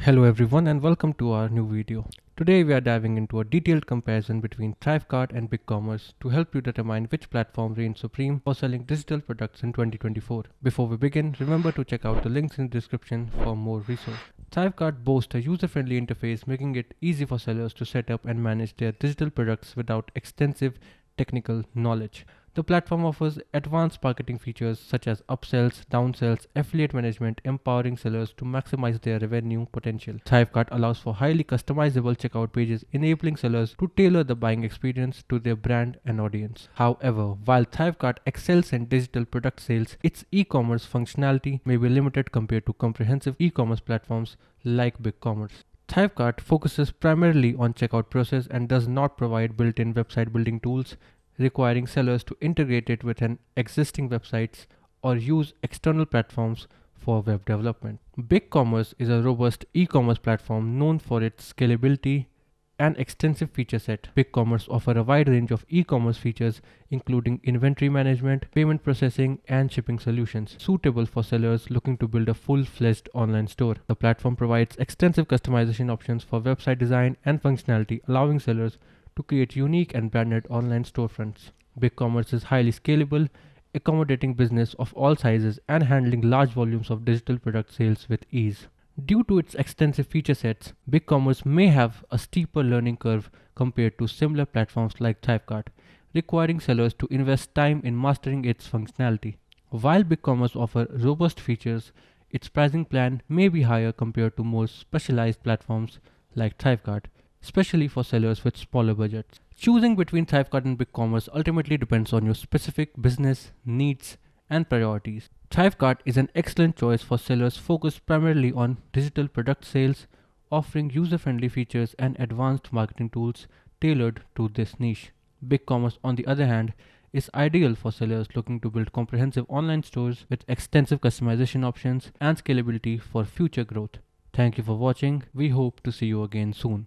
Hello everyone and welcome to our new video. Today we are diving into a detailed comparison between ThriveCart and BigCommerce to help you determine which platform reigns supreme for selling digital products in 2024. Before we begin, remember to check out the links in the description for more resources. ThriveCart boasts a user-friendly interface making it easy for sellers to set up and manage their digital products without extensive technical knowledge. The platform offers advanced marketing features such as upsells, downsells, affiliate management, empowering sellers to maximize their revenue potential. ThriveCart allows for highly customizable checkout pages, enabling sellers to tailor the buying experience to their brand and audience. However, while ThriveCart excels in digital product sales, its e-commerce functionality may be limited compared to comprehensive e-commerce platforms like BigCommerce. ThriveCart focuses primarily on checkout process and does not provide built-in website building tools, requiring sellers to integrate it with an existing websites or use external platforms for web development. BigCommerce is a robust e-commerce platform known for its scalability and extensive feature set. BigCommerce offer a wide range of e-commerce features including inventory management, payment processing, and shipping solutions suitable for sellers looking to build a full-fledged online store. The platform provides extensive customization options for website design and functionality, allowing sellers to create unique and branded online storefronts. BigCommerce is highly scalable, accommodating business of all sizes and handling large volumes of digital product sales with ease. Due to its extensive feature sets, BigCommerce may have a steeper learning curve compared to similar platforms like ThriveCart, requiring sellers to invest time in mastering its functionality. While BigCommerce offers robust features, its pricing plan may be higher compared to more specialized platforms like ThriveCart, especially for sellers with smaller budgets. Choosing between ThriveCart and BigCommerce ultimately depends on your specific business needs and priorities. ThriveCart is an excellent choice for sellers focused primarily on digital product sales, offering user-friendly features and advanced marketing tools tailored to this niche. BigCommerce, on the other hand, is ideal for sellers looking to build comprehensive online stores with extensive customization options and scalability for future growth. Thank you for watching. We hope to see you again soon.